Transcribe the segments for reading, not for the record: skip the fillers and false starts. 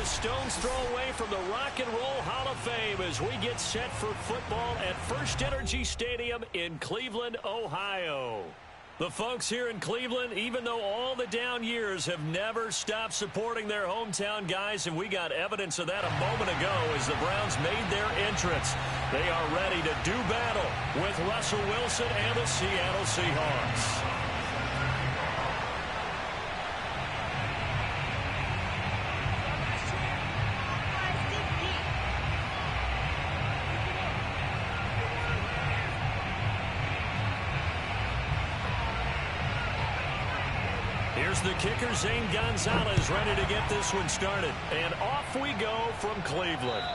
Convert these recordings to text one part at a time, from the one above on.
a stone's throw away from the Rock and Roll Hall of Fame as we get set for football at First Energy Stadium in Cleveland, Ohio. The folks here in Cleveland, even though all the down years, have never stopped supporting their hometown guys, and we got evidence of that a moment ago as the Browns made their entrance. They are ready to do battle with Russell Wilson and the Seattle Seahawks. Here's the kicker, Zane Gonzalez, ready to get this one started. And off we go from Cleveland.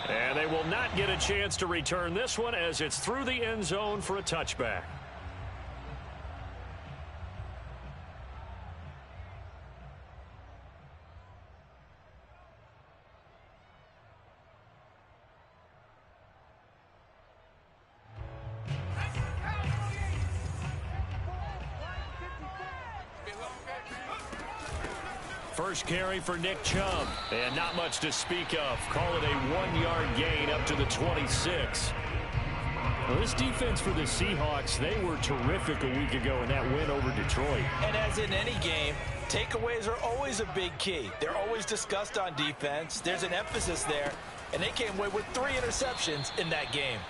And they will not get a chance to return this one as it's through the end zone for a touchback. First carry for Nick Chubb, and not much to speak of. Call it a 1-yard gain up to the 26. Well, this defense for the Seahawks, they were terrific a week ago in that win over Detroit. And as in any game, takeaways are always a big key. They're always discussed on defense. There's an emphasis there, and they came away with 3 interceptions in that game.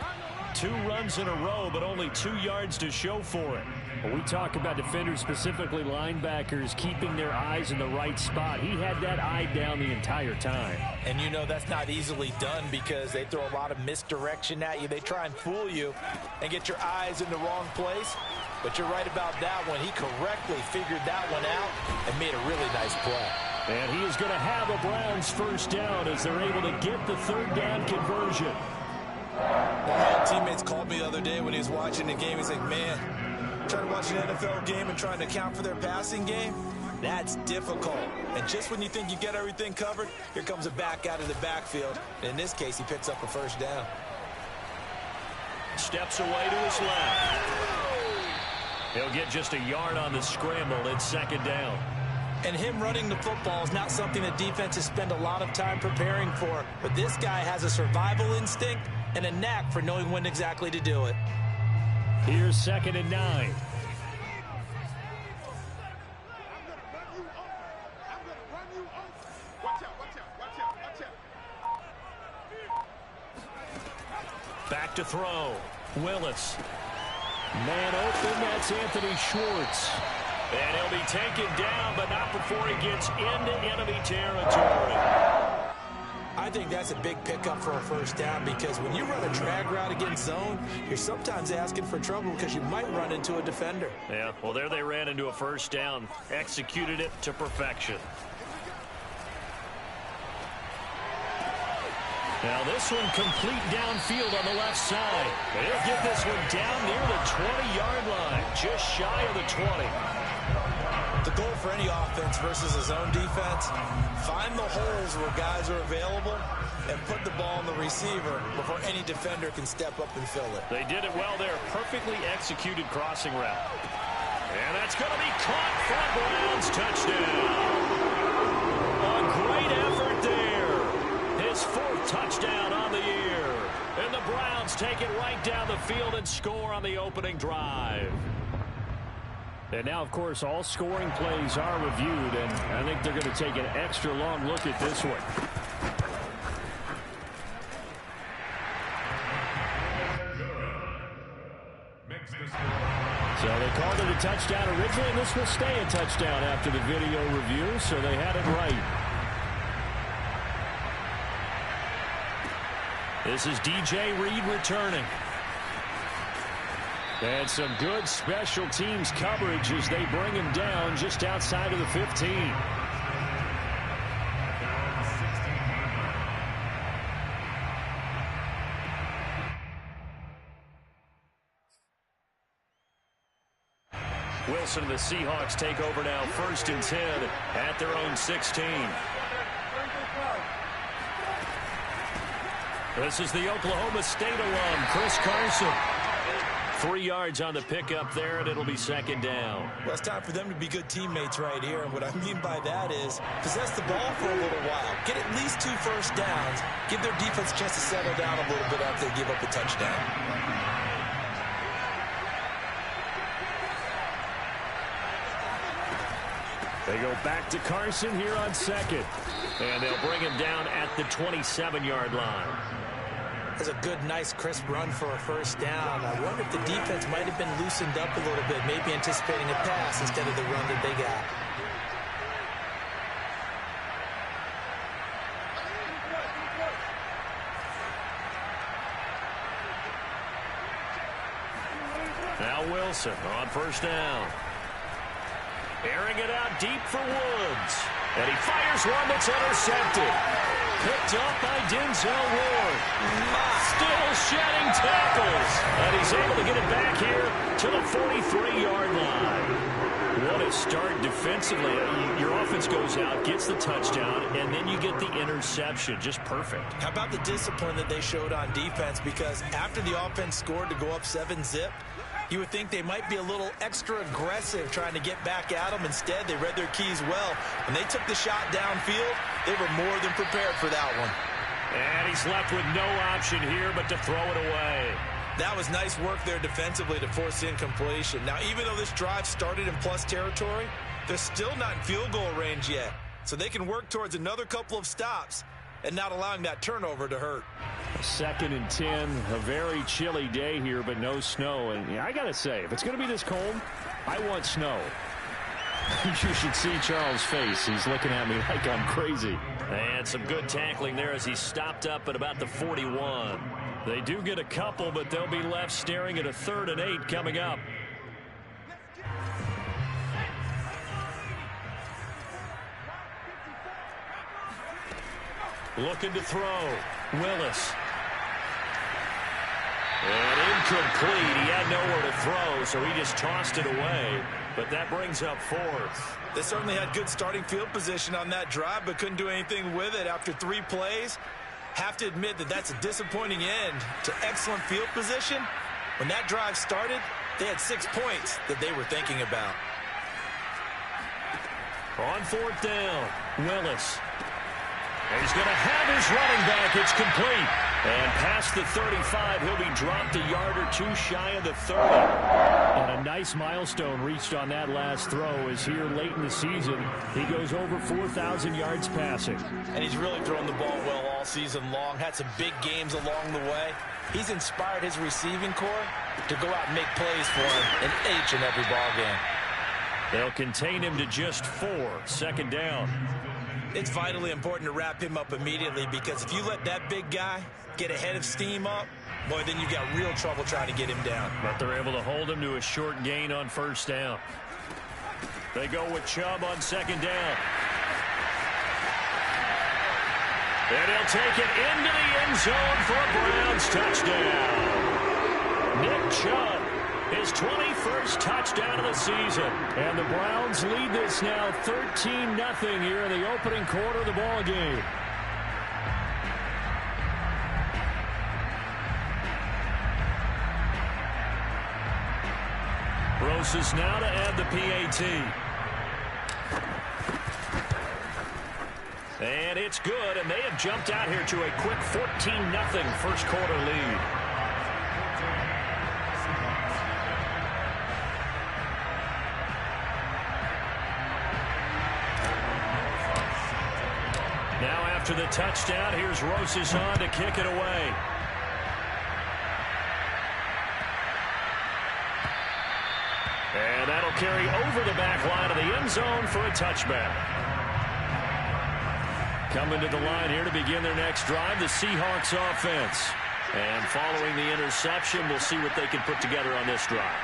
2 runs in a row, but only 2 yards to show for it. When we talk about defenders, specifically linebackers, keeping their eyes in the right spot, he had that eye down the entire time. And you know that's not easily done because they throw a lot of misdirection at you. They try and fool you and get your eyes in the wrong place. But you're right about that one. He correctly figured that one out and made a really nice play. And he is going to have a Browns first down as they're able to get the 3rd down conversion. One of my teammates called me the other day when he was watching the game. He's like, man, trying to watch an NFL game and trying to account for their passing game, that's difficult. And just when you think you get everything covered, here comes a back out of the backfield. And in this case, he picks up a first down. Steps away to his left. He'll get just a yard on the scramble. It's 2nd down. And him running the football is not something that defenses spend a lot of time preparing for. But this guy has a survival instinct and a knack for knowing when exactly to do it. Here's 2nd and 9. Back to throw. Willis. Man open, that's Anthony Schwartz. And he'll be taken down, but not before he gets into enemy territory. I think that's a big pickup for a first down because when you run a drag route against zone, you're sometimes asking for trouble because you might run into a defender. Yeah, well, there they ran into a first down, executed it to perfection. Now this one complete downfield on the left side. They'll get this one down near the 20-yard line, just shy of the 20. The goal for any offense versus a zone defense, find the holes where guys are available and put the ball on the receiver before any defender can step up and fill it. They did it well there. Perfectly executed crossing route. And that's going to be caught for a Browns touchdown. A great effort there. His 4th touchdown on the year. And the Browns take it right down the field and score on the opening drive. And now, of course, all scoring plays are reviewed, and I think they're going to take an extra long look at this one. So they called it a touchdown originally, and this will stay a touchdown after the video review, so they had it right. This is DJ Reed returning. And some good special teams coverage as they bring him down just outside of the 15. Wilson and the Seahawks take over now, 1st and 10 at their own 16. This is the Oklahoma State alum, Chris Carson. 3 yards on the pickup there, and it'll be second down. Well, it's time for them to be good teammates right here. And what I mean by that is possess the ball for a little while. Get at least 2 first downs. Give their defense a chance to settle down a little bit after they give up a touchdown. They go back to Carson here on second. And they'll bring him down at the 27-yard line. That's a good, nice, crisp run for a first down. I wonder if the defense might have been loosened up a little bit, maybe anticipating a pass instead of the run that they got. Now Wilson on first down. Airing it out deep for Woods. And he fires one that's intercepted. Picked up by Denzel Ward. Still shedding tackles. And he's able to get it back here to the 43-yard line. What a start defensively. Your offense goes out, gets the touchdown, and then you get the interception. Just perfect. How about the discipline that they showed on defense? Because after the offense scored to go up 7-zip, you would think they might be a little extra aggressive trying to get back at them. Instead, they read their keys well. When they took the shot downfield, they were more than prepared for that one. And he's left with no option here but to throw it away. That was nice work there defensively to force incompletion. Now, even though this drive started in plus territory, they're still not in field goal range yet. So they can work towards another couple of stops and not allowing that turnover to hurt. 2nd and 10, a very chilly day here, but no snow. And yeah, I got to say, if it's going to be this cold, I want snow. You should see Charles' face. He's looking at me like I'm crazy. And some good tackling there as he stopped up at about the 41. They do get a couple, but they'll be left staring at a 3rd and 8 coming up. Looking to throw. Willis. And incomplete. He had nowhere to throw, so he just tossed it away. But that brings up 4th. They certainly had good starting field position on that drive, but couldn't do anything with it after 3 plays. Have to admit that that's a disappointing end to excellent field position. When that drive started, they had 6 points that they were thinking about. On 4th down, Willis. And he's going to have his running back. It's complete. And past the 35, he'll be dropped a yard or 2 shy of the 30. And a nice milestone reached on that last throw as here late in the season, he goes over 4,000 yards passing. And he's really thrown the ball well all season long. Had some big games along the way. He's inspired his receiving corps to go out and make plays for him in each and every ball game. They'll contain him to just 4. 2nd down. It's vitally important to wrap him up immediately, because if you let that big guy get ahead of steam up, boy, then you got real trouble trying to get him down. But they're able to hold him to a short gain on 1st down. They go with Chubb on 2nd down. And he'll take it into the end zone for a Browns touchdown. Nick Chubb, his 21st touchdown of the season. And the Browns lead this now 13-0 here in the opening quarter of the ball game. Rosas now to add the PAT. And it's good, and they have jumped out here to a quick 14-0 first quarter lead. Now after the touchdown, here's Rosas on to kick it away. And that'll carry over the back line of the end zone for a touchback. Coming to the line here to begin their next drive, the Seahawks offense. And following the interception, we'll see what they can put together on this drive.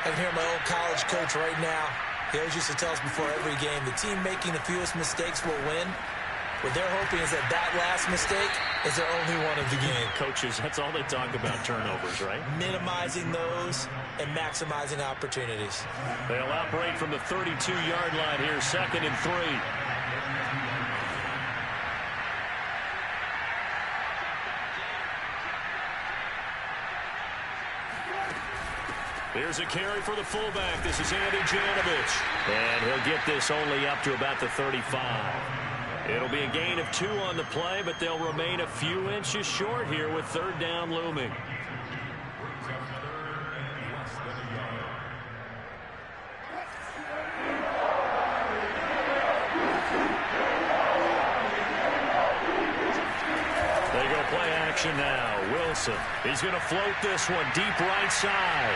I can hear my old college coach right now. He always used to tell us before every game, the team making the fewest mistakes will win. What they're hoping is that that last mistake is their only one of the game. Coaches, that's all they talk about, turnovers, right? Minimizing those and maximizing opportunities. They'll operate from the 32-yard line here, 2nd and 3. Here's a carry for the fullback. This is Andy Janovich. And he'll get this only up to about the 35. It'll be a gain of 2 on the play, but they'll remain a few inches short here with third down looming. They go play action now. Wilson, he's going to float this one deep right side.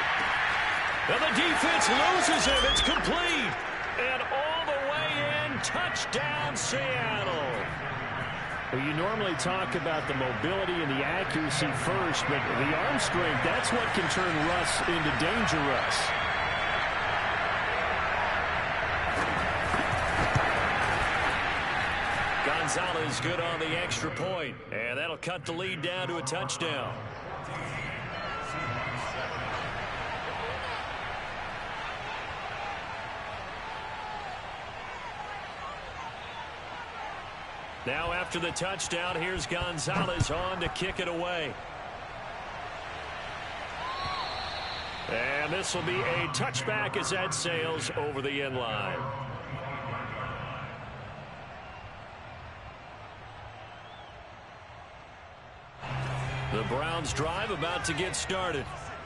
And the defense loses him. It's complete. And all the way in, touchdown Seattle. Well, you normally talk about the mobility and the accuracy first, but the arm strength, that's what can turn Russ into danger Russ. Gonzalez good on the extra point, and that'll cut the lead down to a touchdown. Now after the touchdown, here's Gonzalez on to kick it away. And this will be a touchback as that sails over the end line. The Browns drive about to get started.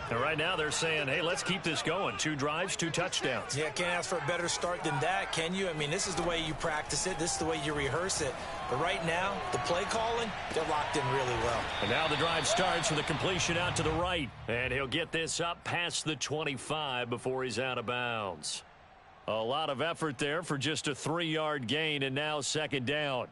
And right now they're saying, hey, let's keep this going. 2 drives, 2 touchdowns. Yeah, can't ask for a better start than that, can you? I mean, this is the way you practice it. This is the way you rehearse it. But right now, the play calling, they're locked in really well. And now the drive starts with a completion out to the right. And he'll get this up past the 25 before he's out of bounds. A lot of effort there for just a 3-yard gain, and now second down.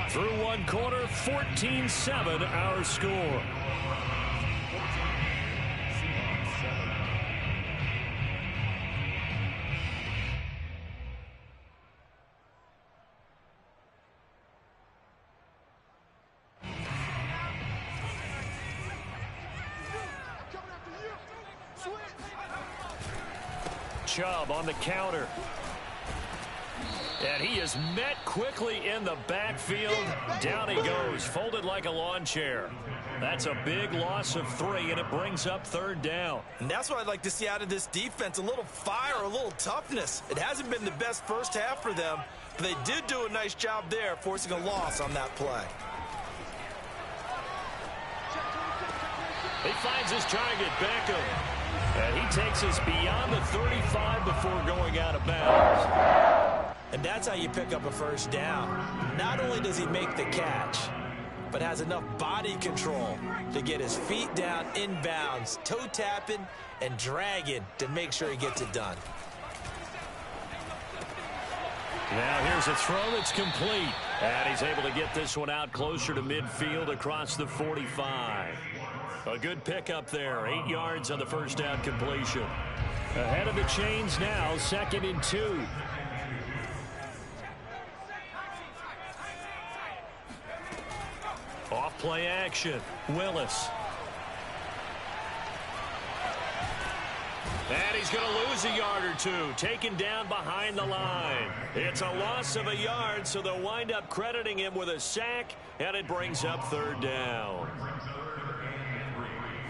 Through one quarter, 14-7 our score. Chubb on the counter. And he is met quickly in the backfield. Down he goes, folded like a lawn chair. That's a big loss of 3, and it brings up third down. And that's what I'd like to see out of this defense, a little fire, a little toughness. It hasn't been the best first half for them, but they did do a nice job there, forcing a loss on that play. He finds his target, Beckham. And he takes us beyond the 35 before going out of bounds. And that's how you pick up a first down. Not only does he make the catch, but has enough body control to get his feet down inbounds, toe tapping and dragging to make sure he gets it done. Now here's a throw that's complete. And he's able to get this one out closer to midfield across the 45. A good pickup there. 8 yards on the first down completion. Ahead of the chains now, 2nd and 2. Off play action. Willis. And he's going to lose a yard or 2. Taken down behind the line. It's a loss of a yard, so they'll wind up crediting him with a sack, and it brings up third down.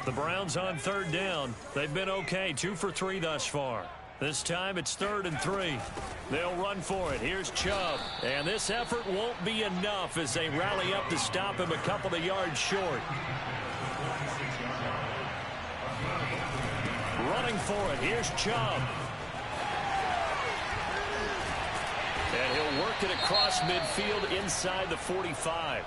The Browns on third down. They've been okay, 2 for 3 thus far. This time it's 3rd and 3. They'll run for it. Here's Chubb. And this effort won't be enough as they rally up to stop him a couple of yards short. Running for it. Here's Chubb. And he'll work it across midfield inside the 45.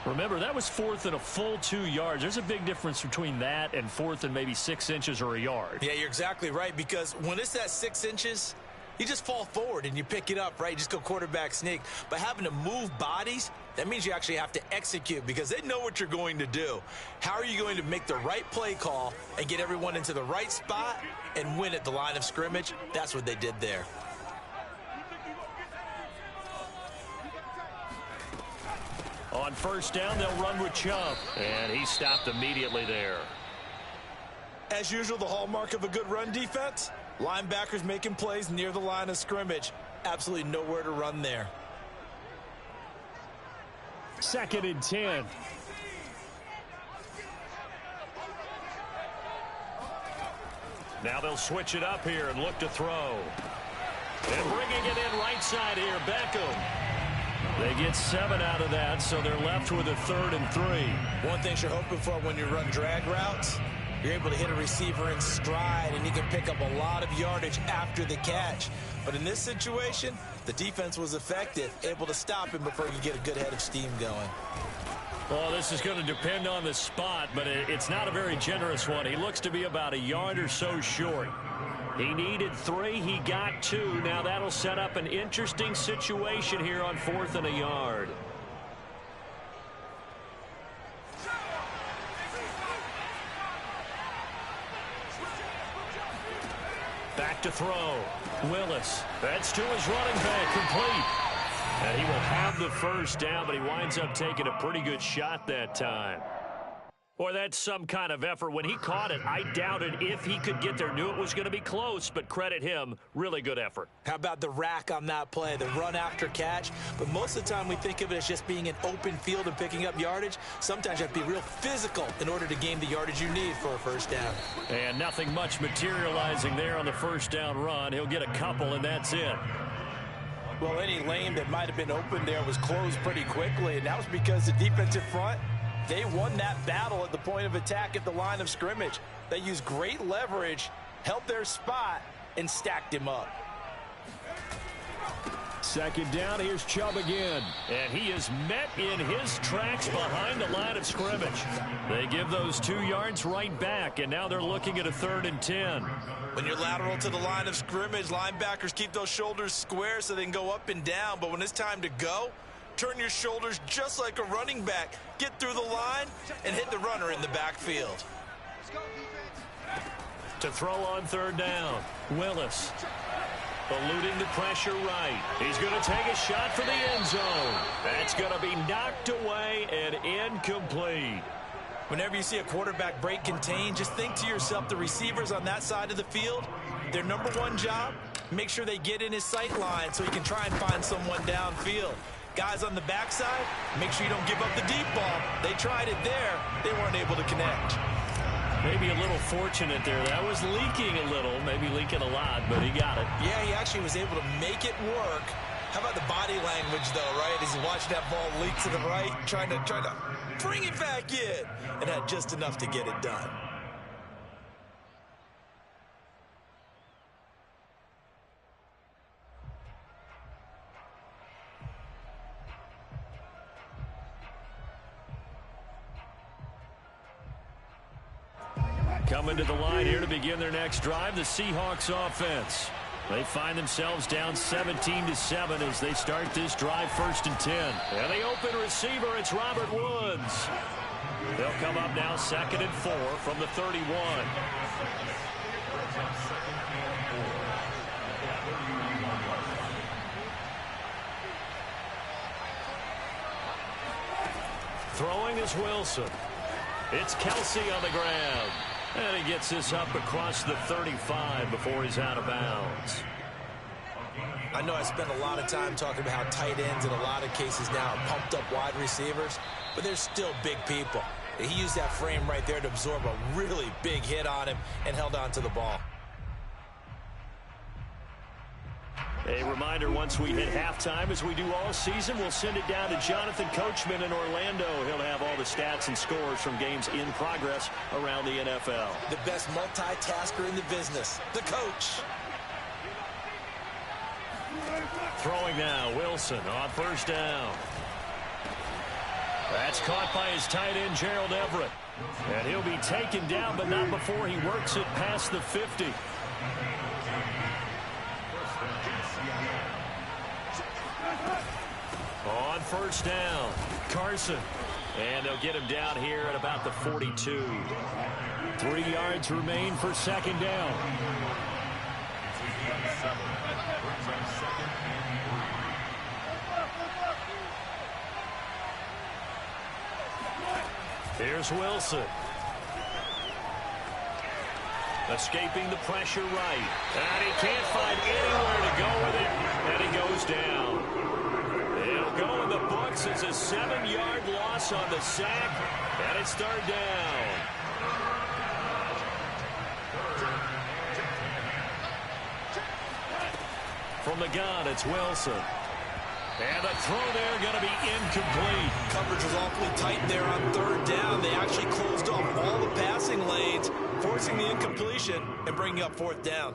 Remember, that was 4th and a full 2 yards. There's a big difference between that and 4th and maybe 6 inches or a yard. Yeah, you're exactly right, because when it's at 6 inches, you just fall forward and you pick it up, right? You just go quarterback sneak. But having to move bodies, that means you actually have to execute because they know what you're going to do. How are you going to make the right play call and get everyone into the right spot and win at the line of scrimmage? That's what they did there. On first down, they'll run with Chubb. And he stopped immediately there. As usual, the hallmark of a good run defense, linebackers making plays near the line of scrimmage. Absolutely nowhere to run there. 2nd and 10. Now they'll switch it up here and look to throw. And bringing it in right side here, Beckham. They get 7 out of that, so they're left with a 3rd and 3. One thing you're hoping for when you run drag routes, you're able to hit a receiver in stride, and he can pick up a lot of yardage after the catch. But in this situation, the defense was effective, able to stop him before you get a good head of steam going. Well, this is going to depend on the spot, but it's not a very generous one. He looks to be about a yard or so short. He needed 3. He got 2. Now that'll set up an interesting situation here on 4th and a yard. Back to throw. Willis. That's to his running back. Complete. And he will have the first down, but he winds up taking a pretty good shot that time. Boy, that's some kind of effort. When he caught it, I doubted if he could get there. Knew it was going to be close, but credit him. Really good effort. How about the rack on that play, the run after catch? But most of the time we think of it as just being an open field and picking up yardage. Sometimes you have to be real physical in order to gain the yardage you need for a first down. And nothing much materializing there on the first down run. He'll get a couple, and that's it. Well, any lane that might have been open there was closed pretty quickly, and that was because the defensive front, they won that battle at the point of attack at the line of scrimmage. They used great leverage, held their spot, and stacked him up. 2nd down, here's Chubb again. And he is met in his tracks behind the line of scrimmage. They give those 2 yards right back, and now they're looking at a 3rd and 10. When you're lateral to the line of scrimmage, linebackers keep those shoulders square so they can go up and down. But when it's time to go, turn your shoulders just like a running back. Get through the line and hit the runner in the backfield. To throw on 3rd down, Willis. Eluding the pressure right. He's going to take a shot for the end zone. That's going to be knocked away and incomplete. Whenever you see a quarterback break contain, just think to yourself, the receivers on that side of the field, their number 1 job, make sure they get in his sight line so he can try and find someone downfield. Guys on the backside, make sure you don't give up the deep ball. They tried it there. They weren't able to connect. Maybe a little fortunate there. That was leaking a little, maybe leaking a lot, but he got it. Yeah, he actually was able to make it work. How about the body language, though, right? As he's watching that ball leak to the right, trying to bring it back in, and had just enough to get it done. Coming to the line here to begin their next drive, the Seahawks offense. They find themselves down 17-7 as they start this drive 1st and 10. And the open receiver, it's Robert Woods. They'll come up now 2nd and 4 from the 31. Throwing is Wilson. It's Kelsey on the ground. And he gets this up across the 35 before he's out of bounds. I know I spent a lot of time talking about how tight ends in a lot of cases now are pumped up wide receivers, but they're still big people. He used that frame right there to absorb a really big hit on him and held on to the ball. A reminder, once we hit halftime, as we do all season, we'll send it down to Jonathan Coachman in Orlando. He'll have all the stats and scores from games in progress around the NFL. The best multitasker in the business, the coach. Throwing now, Wilson on 1st down. That's caught by his tight end, Gerald Everett. And he'll be taken down, but not before he works it past the 50. On 1st down, Carson. And they'll get him down here at about the 42. 3 yards remain for 2nd down. Here's Wilson. Escaping the pressure right. And he can't find anywhere to go with it. And he goes down. It'll go in the books forces a 7-yard loss on the sack, and it's third down. From the gun, it's Wilson. And the throw there going to be incomplete. Coverage was awfully tight there on third down. They actually closed off all the passing lanes, forcing the incompletion and bringing up fourth down.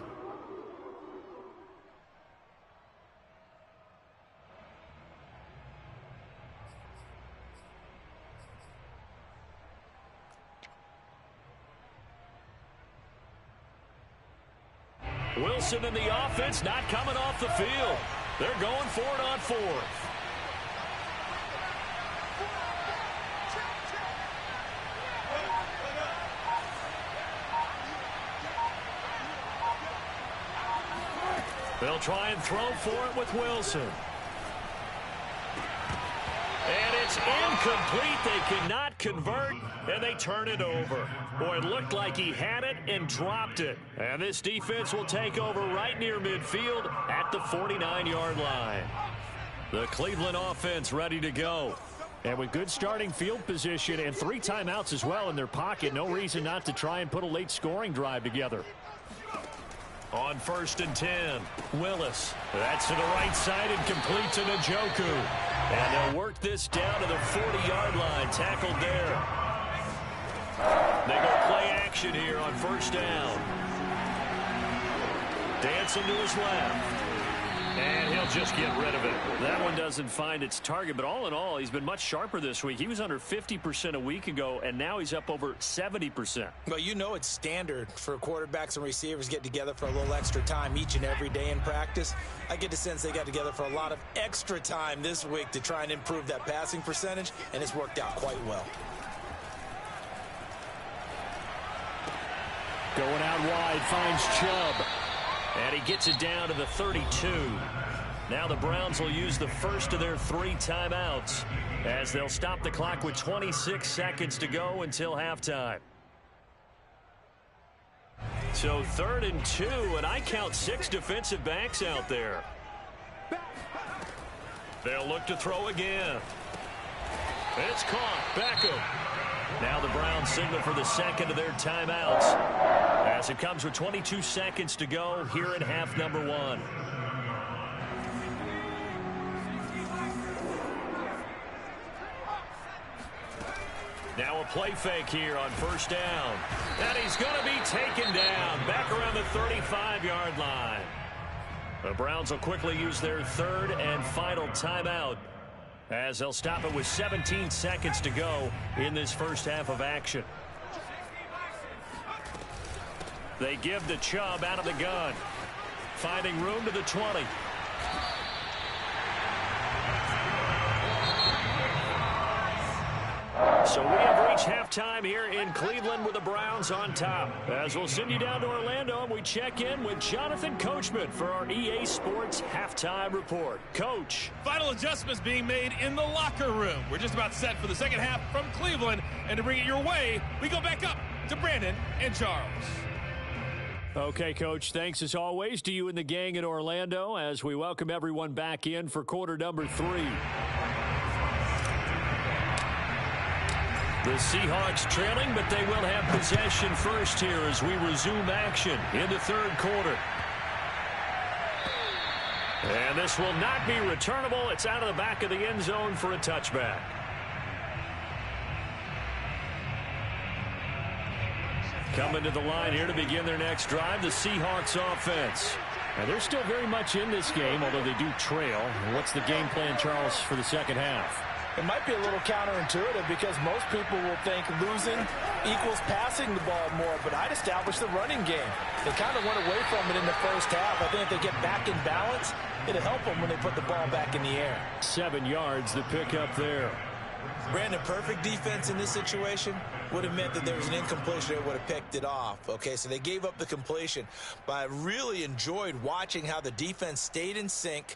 Wilson and the offense not coming off the field. They're going for it on fourth. They'll try and throw for it with Wilson. And it's incomplete. They cannot convert, and they turn it over. Boy, it looked like he had it and dropped it. And this defense will take over right near midfield at the 49-yard line. The Cleveland offense ready to go. And with good starting field position and 3 timeouts as well in their pocket, no reason not to try and put a late scoring drive together. On 1st and 10, Willis. That's to the right side and complete to Njoku. And they'll work this down to the 40-yard line. Tackled there. They go play action here on 1st down. Dancing to his left. And he'll just get rid of it. That one doesn't find its target, but all in all, he's been much sharper this week. He was under 50% a week ago, and now he's up over 70%. Well, you know it's standard for quarterbacks and receivers get together for a little extra time each and every day in practice. I get the sense they got together for a lot of extra time this week to try and improve that passing percentage, and it's worked out quite well. Going out wide, finds Chubb. And he gets it down to the 32. Now the Browns will use the first of their 3 timeouts as they'll stop the clock with 26 seconds to go until halftime. So 3rd and 2, and I count 6 defensive backs out there. They'll look to throw again. It's caught. Beckham. Now the Browns signal for the second of their timeouts as it comes with 22 seconds to go here in half number 1. Now a play fake here on 1st down. And he's going to be taken down back around the 35-yard line. The Browns will quickly use their 3rd and final timeout as they'll stop it with 17 seconds to go in this first half of action. They give to Chubb out of the gun. Finding room to the 20. So we have reached halftime here in Cleveland with the Browns on top. As we'll send you down to Orlando and we check in with Jonathan Coachman for our EA Sports Halftime Report. Coach. Final adjustments being made in the locker room. We're just about set for the second half from Cleveland. And to bring it your way, we go back up to Brandon and Charles. Okay, Coach, thanks as always to you and the gang in Orlando as we welcome everyone back in for quarter number 3. The Seahawks trailing, but they will have possession first here as we resume action in the 3rd quarter. And this will not be returnable. It's out of the back of the end zone for a touchback. Coming to the line here to begin their next drive, the Seahawks offense. And they're still very much in this game, although they do trail. What's the game plan, Charles, for the second half? It might be a little counterintuitive because most people will think losing equals passing the ball more, but I'd establish the running game. They kind of went away from it in the first half. I think if they get back in balance, it'll help them when they put the ball back in the air. 7 yards, the pickup there. Brandon, perfect defense in this situation would have meant that there was an incompletion that would have picked it off. Okay, so they gave up the completion, but I really enjoyed watching how the defense stayed in sync,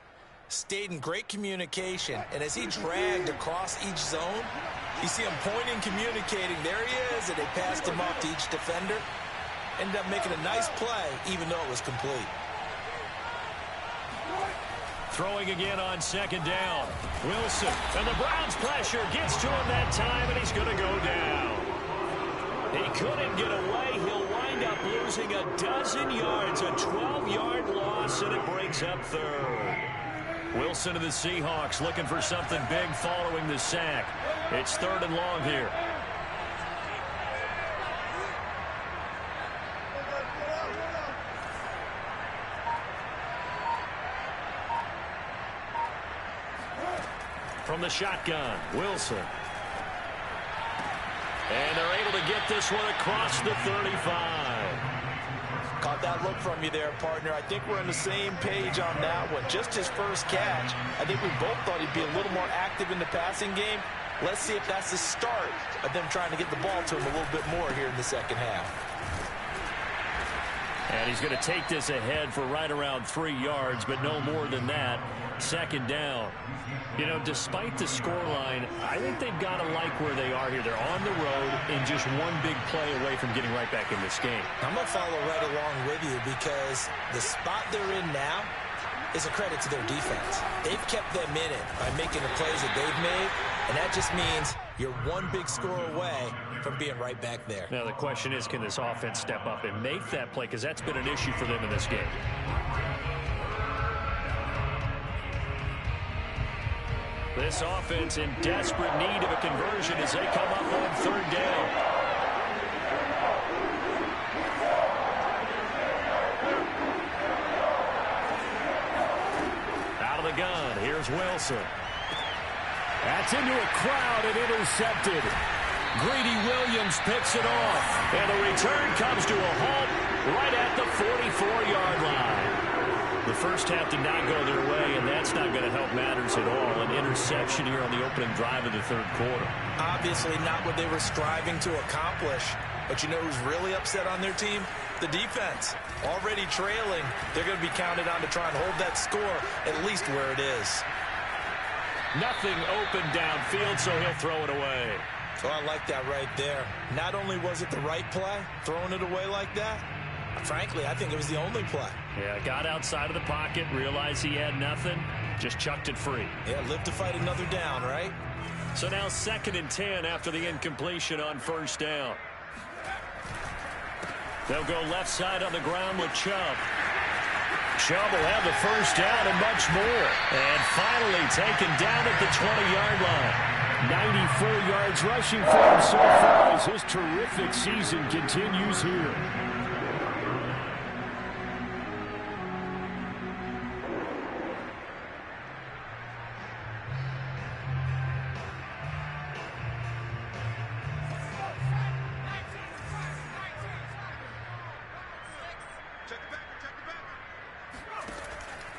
stayed in great communication, and as he dragged across each zone, you see him pointing, communicating. There he is, and they passed him off to each defender. Ended up making a nice play, even though it was complete. Throwing again on second down. Wilson, and the Browns pressure gets to him that time, and he's going to go down. He couldn't get away. He'll wind up losing a dozen yards, a 12-yard loss, and it breaks up third. Wilson of the Seahawks looking for something big following the sack. It's 3rd and long here. From the shotgun, Wilson. And they're able to get this one across the 35. Caught that look from you there, partner. I think we're on the same page on that one. Just his first catch. I think we both thought he'd be a little more active in the passing game. Let's see if that's the start of them trying to get the ball to him a little bit more here in the second half. And he's going to take this ahead for right around 3 yards, but no more than that. Second down. You know, despite the scoreline, I think they've got to like where they are here. They're on the road and just one big play away from getting right back in this game. I'm going to follow right along with you because the spot they're in now is a credit to their defense. They've kept them in it by making the plays that they've made, and that just means you're one big score away from being right back there. Now, the question is, can this offense step up and make that play? Because that's been an issue for them in this game. This offense in desperate need of a conversion as they come up on 3rd down. Out of the gun, here's Wilson. That's into a crowd and intercepted. Greedy Williams picks it off. And the return comes to a halt right at the 44-yard line. The first half did not go their way, and that's not going to help matters at all. An interception here on the opening drive of the 3rd quarter. Obviously not what they were striving to accomplish. But you know who's really upset on their team? The defense. Already trailing. They're going to be counted on to try and hold that score at least where it is. Nothing open downfield, so he'll throw it away. So I like that right there. Not only was it the right play, throwing it away like that, frankly, I think it was the only play. Yeah, got outside of the pocket, realized he had nothing, just chucked it free. Yeah, live to fight another down, right? So now 2nd and 10 after the incompletion on 1st down. They'll go left side on the ground with Chubb. Chubb will have the 1st down and much more. And finally taken down at the 20-yard line. 94 yards rushing for him so far as his terrific season continues here.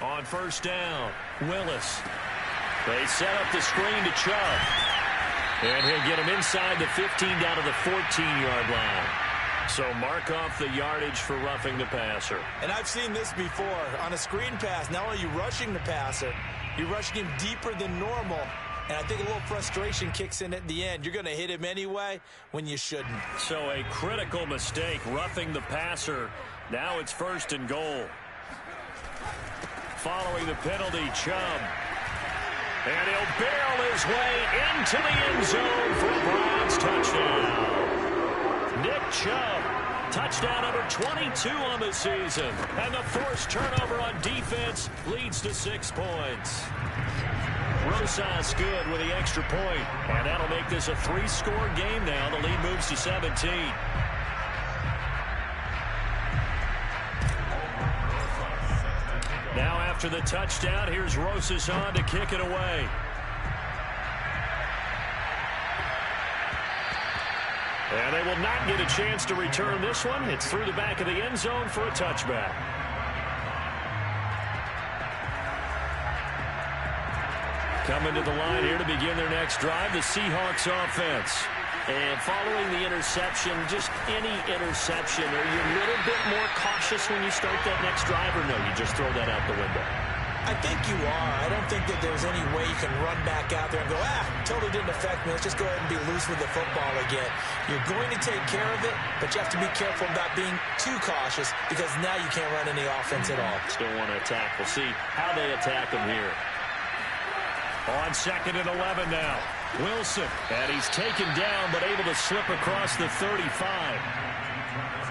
On 1st down, Willis. They set up the screen to Chubb. And he'll get him inside the 15 down to the 14-yard line. So mark off the yardage for roughing the passer. And I've seen this before. On a screen pass, not only are you rushing the passer, you're rushing him deeper than normal. And I think a little frustration kicks in at the end. You're going to hit him anyway when you shouldn't. So a critical mistake, roughing the passer. Now it's 1st and goal. Following the penalty, Chubb. And he'll barrel his way into the end zone for a Browns touchdown. Nick Chubb, touchdown number 22 on the season. And the forced turnover on defense leads to 6 points. Rosas good with the extra point. And that'll make this a 3-score game now. The lead moves to 17. Now after the touchdown, here's Rosas on to kick it away. And they will not get a chance to return this one. It's through the back of the end zone for a touchback. Coming to the line here to begin their next drive, the Seahawks offense. And following the interception, just any interception, are you a little bit more cautious when you start that next drive, or no, you just throw that out the window? I think you are. I don't think that there's any way you can run back out there and go, totally didn't affect me. Let's just go ahead and be loose with the football again. You're going to take care of it, but you have to be careful about being too cautious because now you can't run any offense at all. Still want to attack. We'll see how they attack him here. On 2nd and 11 now. Wilson, and he's taken down but able to slip across the 35.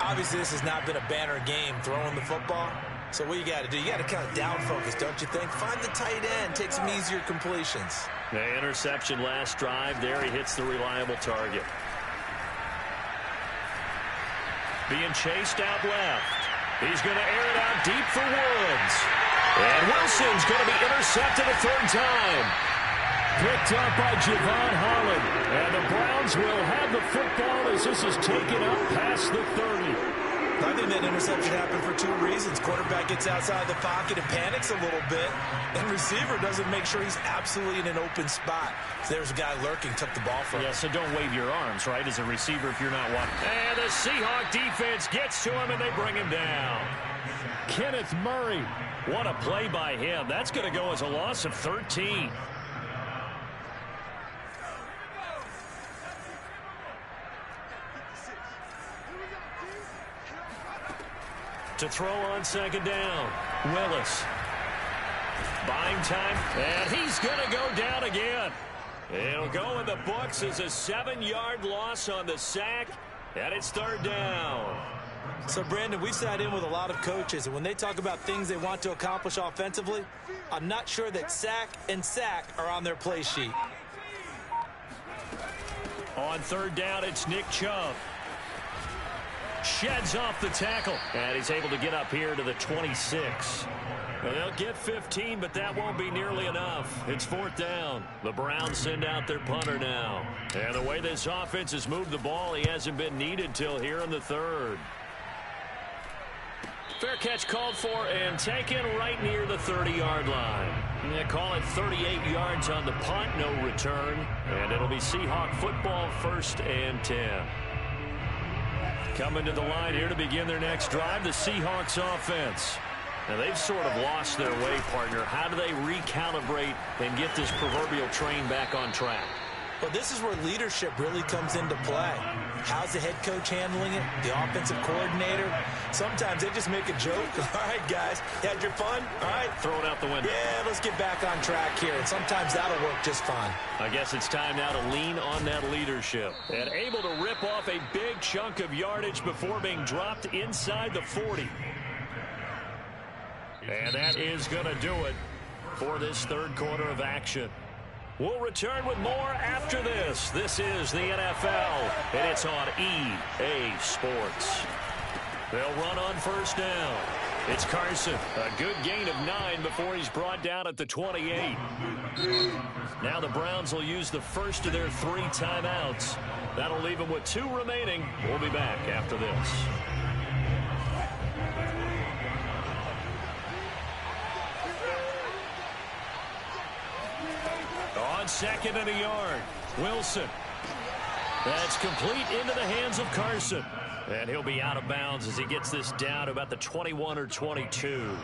Obviously, this has not been a banner game throwing the football. So what you got to do, you got to kind of down focus, don't you think? Find the tight end, take some easier completions. The interception last drive. There he hits the reliable target. Being chased out left. He's going to air it out deep for Woods. And Wilson's going to be intercepted a 3rd time. Picked up by Javon Holland. And the Browns will have the football as this is taken up past the 30. I think that interception happened for 2 reasons. Quarterback gets outside the pocket and panics a little bit. And receiver doesn't make sure he's absolutely in an open spot. So there's a guy lurking, took the ball from him. Yeah, so don't wave your arms, right, as a receiver if you're not watching. And the Seahawk defense gets to him and they bring him down. Kenneth Murray. What a play by him. That's going to go as a loss of 13. To throw on 2nd down. Willis. Buying time. And he's going to go down again. It'll go in the books as a 7-yard loss on the sack. And it's 3rd down. So, Brandon, we sat in with a lot of coaches, and when they talk about things they want to accomplish offensively, I'm not sure that sack and sack are on their play sheet. On 3rd down, it's Nick Chubb. Sheds off the tackle. And he's able to get up here to the 26. Well, they'll get 15, but that won't be nearly enough. It's 4th down. The Browns send out their punter now. And the way this offense has moved the ball, he hasn't been needed till here in the 3rd. Fair catch called for and taken right near the 30-yard line. They call it 38 yards on the punt, no return. And it'll be Seahawk football, 1st and 10. Coming to the line here to begin their next drive, the Seahawks offense. Now, they've sort of lost their way, partner. How do they recalibrate and get this proverbial train back on track? Well, this is where leadership really comes into play. How's the head coach handling it? The offensive coordinator? Sometimes they just make a joke. All right, guys, you had your fun? All right. Throw it out the window. Yeah, let's get back on track here. And sometimes that'll work just fine. I guess it's time now to lean on that leadership. And able to rip off a big chunk of yardage before being dropped inside the 40. And that is going to do it for this 3rd quarter of action. We'll return with more after this. This is the NFL, and it's on EA Sports. They'll run on 1st down. It's Carson. A good gain of 9 before he's brought down at the 28. Now the Browns will use the first of their 3 timeouts. That'll leave them with 2 remaining. We'll be back after this. On 2nd and a yard, Wilson. That's complete into the hands of Carson. And he'll be out of bounds as he gets this down to about the 21 or 22.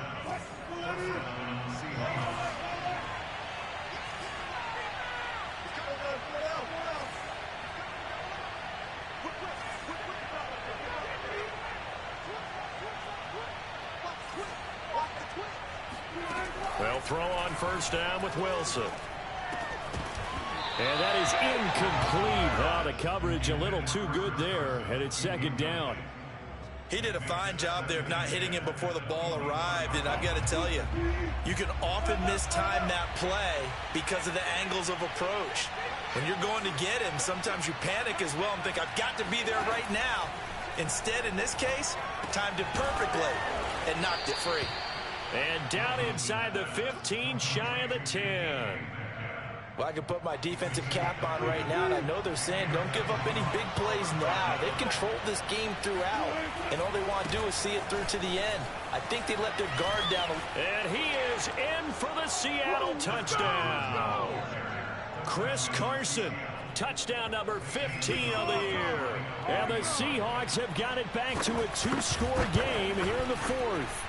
They'll throw on 1st down with Wilson. And that is incomplete. Oh, the coverage a little too good there, and it's 2nd down. He did a fine job there of not hitting him before the ball arrived, and I've got to tell you, you can often mistime that play because of the angles of approach. When you're going to get him, sometimes you panic as well and think, I've got to be there right now. Instead, in this case, timed it perfectly and knocked it free. And down inside the 15, shy of the 10. Well, I can put my defensive cap on right now, and I know they're saying don't give up any big plays now. They've controlled this game throughout, and all they want to do is see it through to the end. I think they let their guard down. And he is in for the Seattle touchdown. Chris Carson, touchdown number 15 of the year. And the Seahawks have got it back to a 2-score game here in the 4th.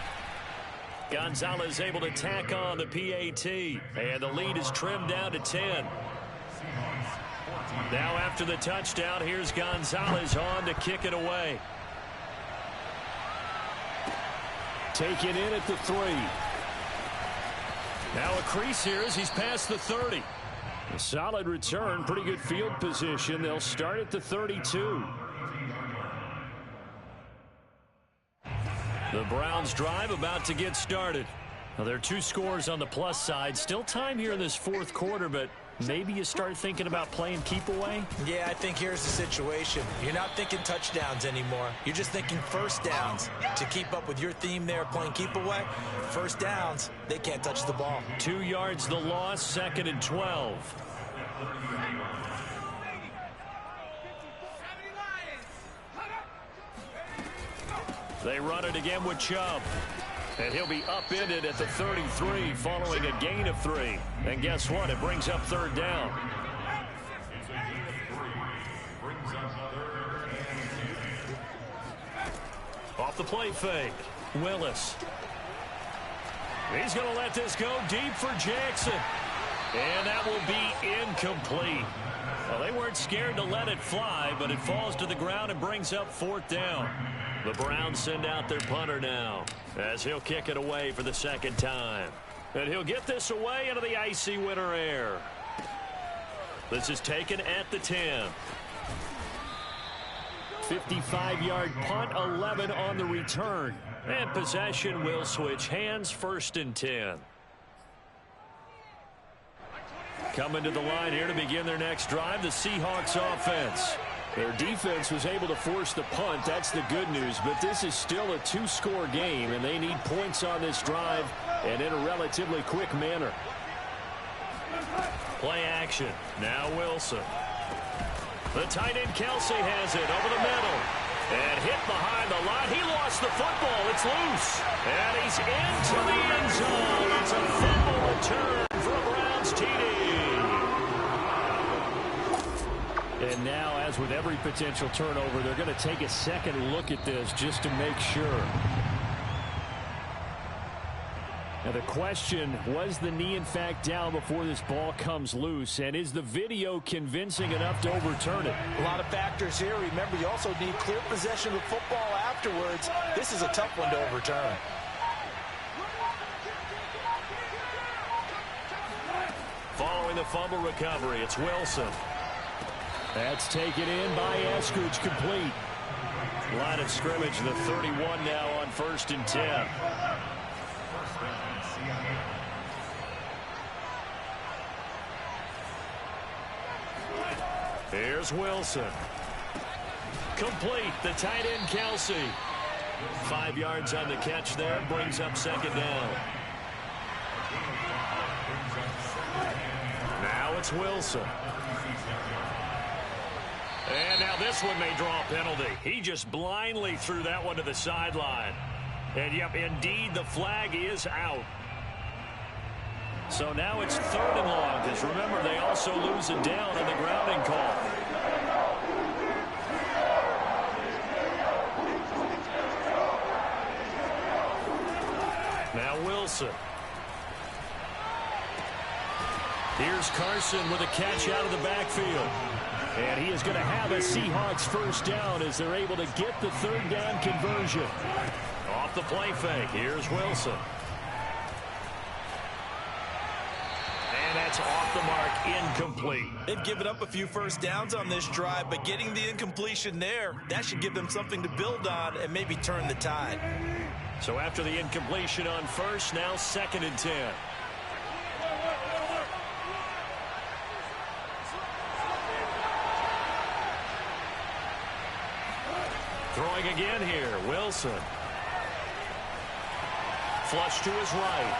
Gonzalez able to tack on the PAT, and the lead is trimmed down to 10. Now after the touchdown, here's Gonzalez on to kick it away. Taken in at the 3. Now a crease here as he's past the 30. A solid return, pretty good field position. They'll start at the 32. The Browns drive about to get started. Well, there are 2 scores on the plus side. Still time here in this fourth quarter, but maybe you start thinking about playing keep away? Yeah, I think here's the situation. You're not thinking touchdowns anymore. You're just thinking first downs. To keep up with your theme there, playing keep away, first downs, they can't touch the ball. 2 yards the loss, 2nd and 12. They run it again with Chubb. And he'll be upended at the 33 following a gain of 3. And guess what? It brings up 3rd down. Off the play fake. Willis. He's going to let this go deep for Jackson. And that will be incomplete. Well, they weren't scared to let it fly, but it falls to the ground and brings up 4th down. The Browns send out their punter now as he'll kick it away for the 2nd time. And he'll get this away into the icy winter air. This is taken at the 10. 55-yard punt, 11 on the return. And possession will switch hands, 1st and 10. Coming to the line here to begin their next drive, the Seahawks offense. Their defense was able to force the punt. That's the good news. But this is still a 2-score game, and they need points on this drive and in a relatively quick manner. Play action. Now Wilson. The tight end Kelsey has it over the middle. And hit behind the line. He lost the football. It's loose. And he's into the end zone. It's a fumble return for a Browns TD. And now, as with every potential turnover, they're going to take a second look at this just to make sure. Now the question, was the knee in fact down before this ball comes loose? And is the video convincing enough to overturn it? A lot of factors here. Remember, you also need clear possession of the football afterwards. This is a tough one to overturn. Following the fumble recovery, it's Wilson. That's taken in by Eskridge, complete. Line of scrimmage, the 31 now on 1st and 10. Here's Wilson. Complete, the tight end Kelsey. 5 yards on the catch there, brings up 2nd down. Now it's Wilson. And now this one may draw a penalty. He just blindly threw that one to the sideline. And, yep, indeed, the flag is out. So now it's 3rd and long, because remember, they also lose it down on the grounding call. Now Wilson. Here's Carson with a catch out of the backfield. And he is going to have a Seahawks 1st down as they're able to get the 3rd down conversion. Off the play fake, here's Wilson. And that's off the mark, incomplete. They've given up a few first downs on this drive, but getting the incompletion there, that should give them something to build on and maybe turn the tide. So after the incompletion on 1st, now 2nd and 10. Throwing again here, Wilson. Flush to his right.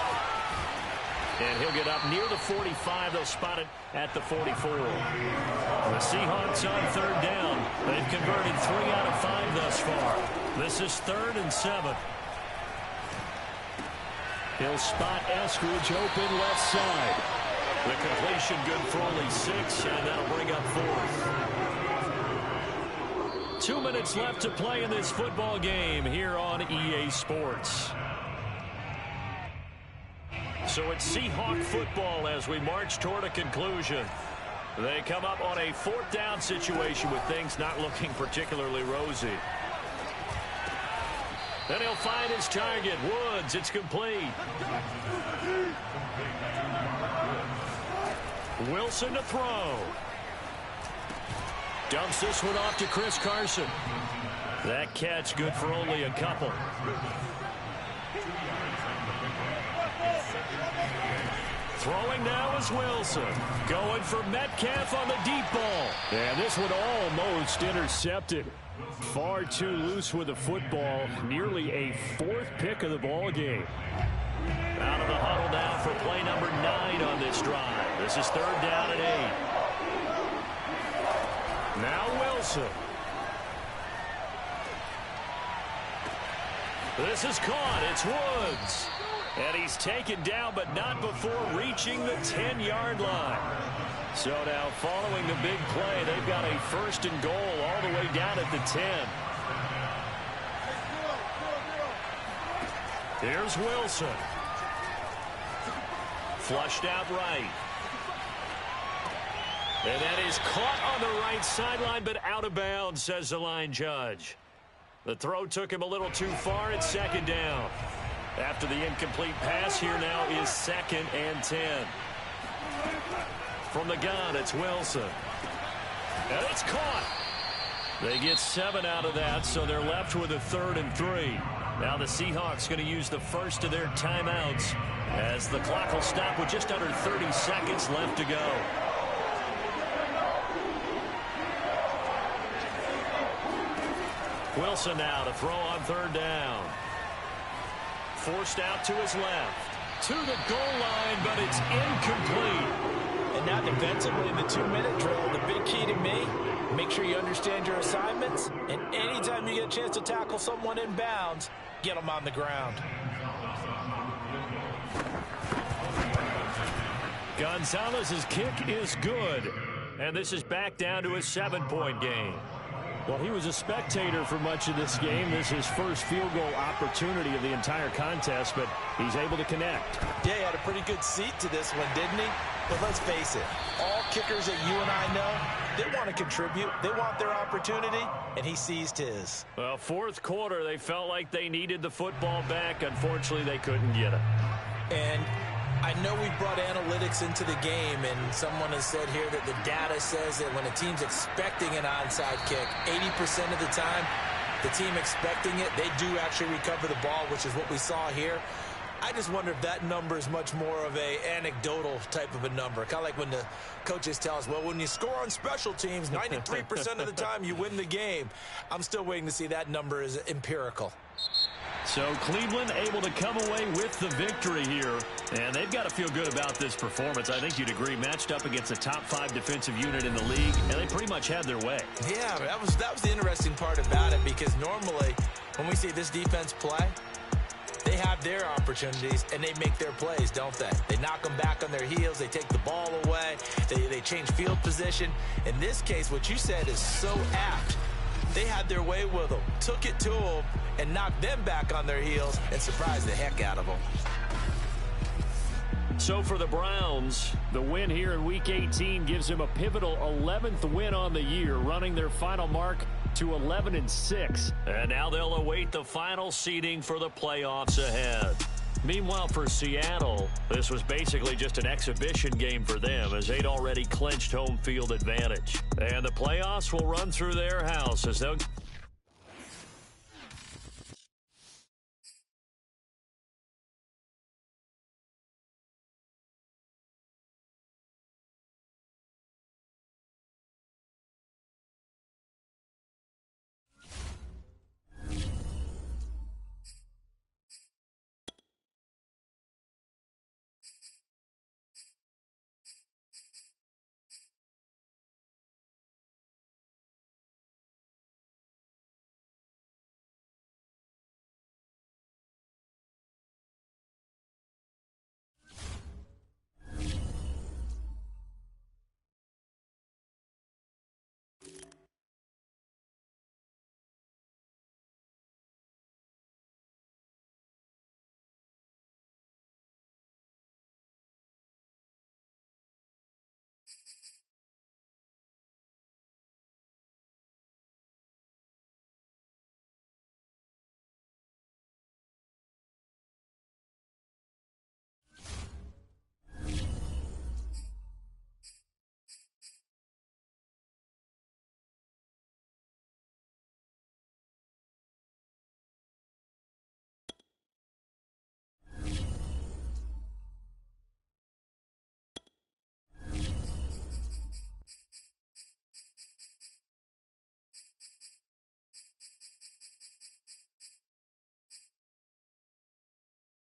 And he'll get up near the 45. They'll spot it at the 44. The Seahawks on 3rd down. They've converted 3 out of 5 thus far. This is 3rd and 7. He'll spot Eskridge open left side. The completion good for only 6, and that'll bring up 4th. 2 minutes left to play in this football game here on EA Sports. So it's Seahawk football as we march toward a conclusion. They come up on a 4th down situation with things not looking particularly rosy. Then he'll find his target, Woods. It's complete. Wilson to throw. Dumps this one off to Chris Carson. That catch good for only a couple. Throwing now is Wilson. Going for Metcalf on the deep ball. And this one almost intercepted. Far too loose with the football. Nearly a 4th pick of the ball game. Out of the huddle now for play number 9 on this drive. This is 3rd down and 8. Now Wilson. This is caught. It's Woods. And he's taken down, but not before reaching the 10-yard line. So now following the big play, they've got a 1st and goal all the way down at the 10. Here's Wilson. Flushed out right. And that is caught on the right sideline, but out of bounds, says the line judge. The throw took him a little too far. It's 2nd down. After the incomplete pass, here now is 2nd and 10. From the gun, it's Wilson. And it's caught. They get 7 out of that, so they're left with a 3rd and 3. Now the Seahawks going to use the first of their timeouts as the clock will stop with just under 30 seconds left to go. Wilson now to throw on 3rd down. Forced out to his left. To the goal line, but it's incomplete. And now defensively in the 2-minute drill, the big key to me, make sure you understand your assignments. And anytime you get a chance to tackle someone in bounds, get them on the ground. Gonzalez's kick is good. And this is back down to a 7-point game. Well, he was a spectator for much of this game. This is his first field goal opportunity of the entire contest, but he's able to connect. Yeah, he had a pretty good seat to this one, didn't he? But let's face it, all kickers that you and I know, they want to contribute. They want their opportunity, and he seized his. Well, 4th quarter, they felt like they needed the football back. Unfortunately, they couldn't get it. And I know we brought analytics into the game, and someone has said here that the data says that when a team's expecting an onside kick, 80% of the time, the team expecting it, they do actually recover the ball, which is what we saw here. I just wonder if that number is much more of a anecdotal type of a number. Kind of like when the coaches tell us, well, when you score on special teams, 93% of the time you win the game. I'm still waiting to see that number is empirical. So Cleveland able to come away with the victory here. And they've got to feel good about this performance. I think you'd agree, matched up against a top 5 defensive unit in the league, and they pretty much had their way. Yeah, that was the interesting part about it, because normally when we see this defense play, they have their opportunities, and they make their plays, don't they? They knock them back on their heels. They take the ball away. They change field position. In this case, what you said is so apt. They had their way with them, took it to them, and knocked them back on their heels and surprised the heck out of them. So for the Browns, the win here in Week 18 gives them a pivotal 11th win on the year, running their final mark to 11-6. And now they'll await the final seeding for the playoffs ahead. Meanwhile, for Seattle, this was basically just an exhibition game for them as they'd already clinched home field advantage. And the playoffs will run through their house as they'll